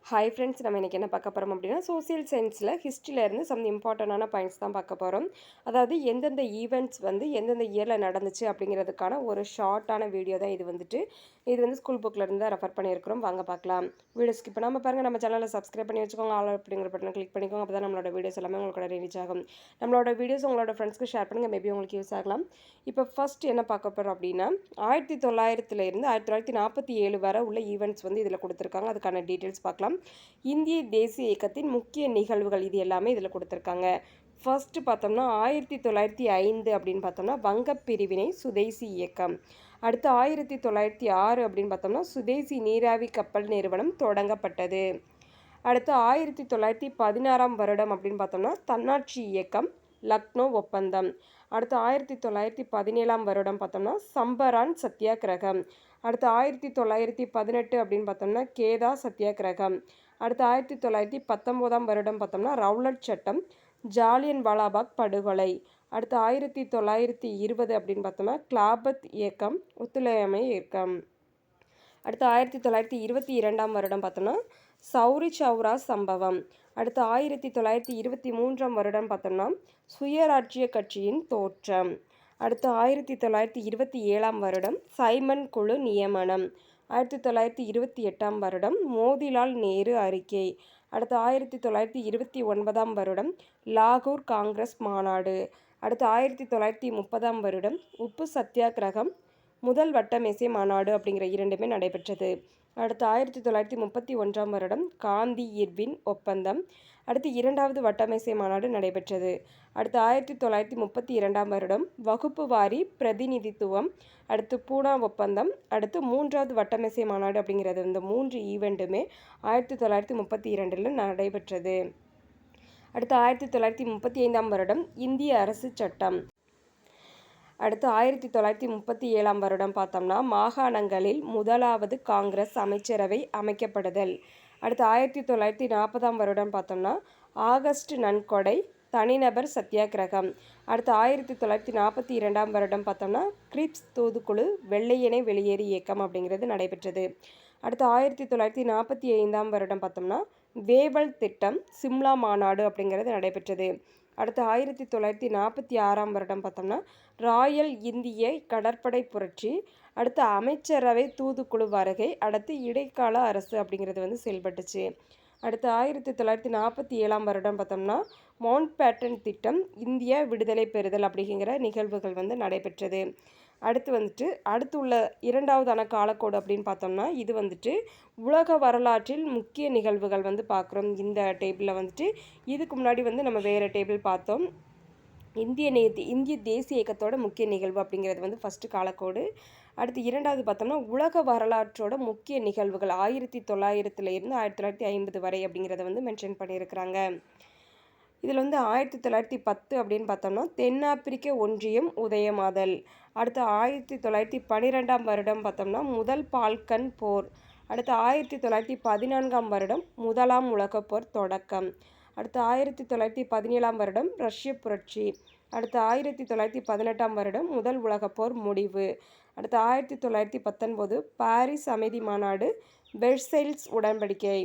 Hi friends, நம்ம இன்றைக்கி என்ன பார்க்க போகிறோம் அப்படின்னா, சோசியல் சயின்ஸில் ஹிஸ்ட்ரியிலேருந்து சம் இம்பார்ட்டண்டான பாயிண்ட்ஸ் தான் பார்க்க போகிறோம். அதாவது எந்தெந்த ஈவெண்ட்ஸ் வந்து எந்தெந்த இயரில் நடந்துச்சு அப்படிங்கிறதுக்கான ஒரு ஷார்ட்டான வீடியோ தான் இது வந்து ஸ்கூல் புக்கில் தான் ரெஃபர் பண்ணியிருக்கிறோம். வாங்க பார்க்கலாம். வீடியோ ஸ்கிப் பண்ணாமல் பாருங்கள். நம்ம சேனலை சப்ஸ்கிரைப் பண்ணி வச்சுக்கோங்க. ஆல் அப்படிங்கிற பட்டனை கிளிக் பண்ணிக்கோங்க. அப்போ தான் நம்மளோட வீடியோஸ் எல்லாமே உங்களுக்கு ரீச் ஆகும். நம்மளோட வீடியோஸ் உங்களோட ஃப்ரெண்ட்ஸ்க்கு ஷேர் பண்ணுங்கள். மேபி உங்களுக்கு யூஸ் ஆகலாம். இப்போ ஃபர்ஸ்ட் என்ன பார்க்க போகிறோம் அப்படின்னா, 1900 1947 வரை உள்ள ஈவெண்ட்ஸ் வந்து இதில் கொடுத்துருக்காங்க. அதுக்கான டீட்டெயில்ஸ் பார்க்கலாம். இந்திய தேசிய இயக்கத்தின் முக்கிய நிகழ்வுகள் இது எல்லாமே இதில் கொடுத்துருக்காங்க. ஃபர்ஸ்ட் பார்த்தோம்னா 1905 அப்படின்னு பார்த்தோம்னா வங்கப் பிரிவினை சுதேசி இயக்கம். அடுத்து 1906 அப்படின்னு பார்த்தோம்னா சுதேசி நீராவி கப்பல் நிறுவனம் தொடங்கப்பட்டது. அடுத்து 1916 வருடம் அப்படின்னு பார்த்தோம்னா தன்னாட்சி இயக்கம் லக்னோ ஒப்பந்தம். அடுத்து 1917 வருடம் பார்த்தோம்னா சம்பரான் சத்தியாகிரகம். அடுத்து 1918 அப்படின்னு பார்த்தோம்னா கேதா சத்தியாகிரகம். அடுத்து 1919 வருடம் பார்த்தோம்னா ரவுலட் சட்டம், ஜாலியன் வாலாபாக் படுகொலை. அடுத்து 1920 அப்படின்னு பார்த்தோம்னா கிலாபத் இயக்கம், ஒத்துழையாமை இயக்கம். அடுத்து 1922 வருடம் பார்த்தோம்னா சௌரி சௌரா சம்பவம். அடுத்து 1923 வருடம் பார்த்தோம்னா சுயராட்சிய கட்சியின் தோற்றம். அடுத்து 1927 வருடம் சைமன் குழு நியமனம். 1928 வருடம் மோதிலால் நேரு அறிக்கை. அடுத்து 1929 வருடம் லாகூர் காங்கிரஸ் மாநாடு. அடுத்து 1930 வருடம் உப்பு சத்தியாகிரகம், முதல் வட்டமேசை மாநாடு அப்படிங்கிற இரண்டுமே நடைபெற்றது. அடுத்து 1931 வருடம் காந்தி இர்வின் ஒப்பந்தம். அடுத்து இரண்டாவது வட்டமேசை மாநாடு நடைபெற்றது. அடுத்து 1932 வருடம் வகுப்பு வாரி பிரதிநிதித்துவம். அடுத்து பூனா ஒப்பந்தம். அடுத்து மூன்றாவது வட்டமேசை மாநாடு அப்படிங்கிறது இந்த 3 ஈவெண்ட்டுமே 1932 நடைபெற்றது. அடுத்து 1935 வருடம் இந்திய அரசு சட்டம். அடுத்து 1937 வருடம் பார்த்தோம்னா மாகாணங்களில் முதலாவது காங்கிரஸ் அமைச்சரவை அமைக்கப்படுதல். அடுத்து 1940 வருடம் பார்த்தோம்னா ஆகஸ்ட் நன்கொடை தனிநபர் சத்தியாகிரகம். அடுத்து 1942 வருடம் பார்த்தோம்னா கிரிப்ஸ் தூதுக்குழு வெள்ளையனே வெளியேறு இயக்கம் அப்படிங்கிறது நடைபெற்றது. அடுத்து 1945 வருடம் பார்த்தோம்னா வேவல் திட்டம் சிம்லா மாநாடு அப்படிங்கிறது நடைபெற்றது. அடுத்து 1946 வருடம் பார்த்தோம்னா ராயல் இந்திய கடற்படை புரட்சி. அடுத்து அமைச்சரவை தூதுக்குழு வருகை. அடுத்து இடைக்கால அரசு அப்படிங்கிறது வந்து செயல்பட்டுச்சு. அடுத்து 1947 வருடம் பார்த்தோம்னா மவுண்ட் பேட்டன் திட்டம், இந்திய விடுதலை பெறுதல் அப்படிங்கிற நிகழ்வுகள் வந்து நடைபெற்றது. அடுத்து உள்ள இரண்டாவதான காலக்கோடு அப்படின்னு பார்த்தோம்னா இது வந்துட்டு உலக வரலாற்றில் முக்கிய நிகழ்வுகள் வந்து பார்க்குறோம். இந்த டேபிளில் வந்துட்டு இதுக்கு முன்னாடி வந்து நம்ம வேறு டேபிள் பார்த்தோம். இந்திய தேசிய இயக்கத்தோட முக்கிய நிகழ்வு அப்படிங்கிறது வந்து ஃபஸ்ட்டு காலக்கோடு. அடுத்து இரண்டாவது பார்த்தோம்னா உலக வரலாற்றோட முக்கிய நிகழ்வுகள் 1900 இருந்து 1950 வரை அப்படிங்கிறத வந்து மென்ஷன் பண்ணியிருக்கிறாங்க. இதில் வந்து 1910 அப்படின்னு பார்த்தோம்னா தென்னாப்பிரிக்க ஒன்றியம் உதயமாதல். அடுத்து 1912 வருடம் பார்த்தோம்னா முதல் பால்கன் போர். அடுத்து 1914 வருடம் முதலாம் உலகப் போர் தொடக்கம். அடுத்து 1917 வருடம் ரஷ்ய புரட்சி. அடுத்து 1918 வருடம் முதல் உலகப் போர் முடிவு. அடுத்து 1919 பாரிஸ் அமைதி மாநாடு, வெர்சைல்ஸ் உடன்படிக்கை.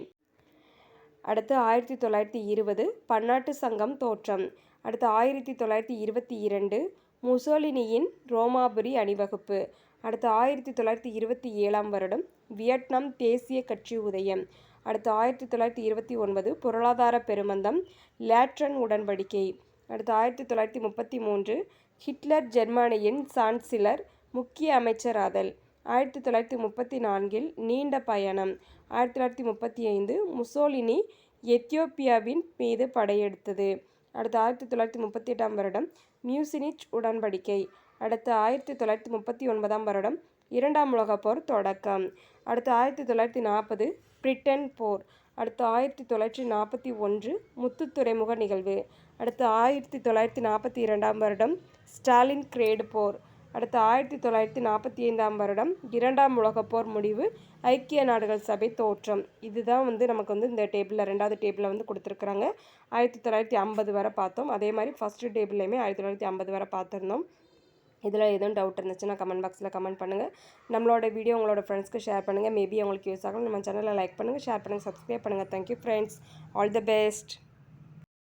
அடுத்து 1920 பன்னாட்டு சங்கம் தோற்றம். அடுத்து 1922 முசோலினியின் ரோமாபுரி அணிவகுப்பு. அடுத்து 1927 வருடம் வியட்நாம் தேசிய கட்சி உதயம். அடுத்து 1929 பொருளாதார பெருமந்தம், லேட்ரன் உடன்படிக்கை. அடுத்து 1933 ஹிட்லர் ஜெர்மனியின் சான்சிலர், முக்கிய அமைச்சராதல். 1934 நீண்ட பயணம். 1935 முசோலினி எத்தியோப்பியாவின் மீது படையெடுத்தது. அடுத்து 1938 வருடம் மியூசினிச் உடன்படிக்கை. அடுத்து 1939 வருடம் இரண்டாம் உலகப் போர் தொடக்கம். அடுத்து 1940 பிரிட்டன் போர். அடுத்து 1941 முத்து துறைமுக நிகழ்வு. அடுத்து 1942 வருடம் ஸ்டாலின் கிரேடு போர். அடுத்து 1945 வருடம் இரண்டாம் உலகப் போர் முடிவு, ஐக்கிய நாடுகள் சபை தோற்றம். இதுதான் வந்து நமக்கு வந்து இந்த டேபிளில் ரெண்டாவது டேபிளில் வந்து கொடுத்துருக்குறாங்க. 1950 வரை பார்த்தோம். அதே மாதிரி ஃபஸ்ட்டு டேபிள்லையுமே 1950 வரை பார்த்துருந்தோம். இதில் எதுவும் டவுட் இருந்துச்சுன்னா கமெண்ட் பாக்ஸில் கமெண்ட் பண்ணுங்கள். நம்மளோட வீடியோ உங்களோட ஃப்ரெண்ட்ஸ்க்கு ஷேர் பண்ணுங்கள். மேபி அவங்களுக்கு யூஸ் ஆகும். நம்ம சேனலை லைக் பண்ணுங்கள், ஷேர் பண்ணுங்கள், சப்ஸ்கிரைப் பண்ணுங்கள். Thank you friends. All the best.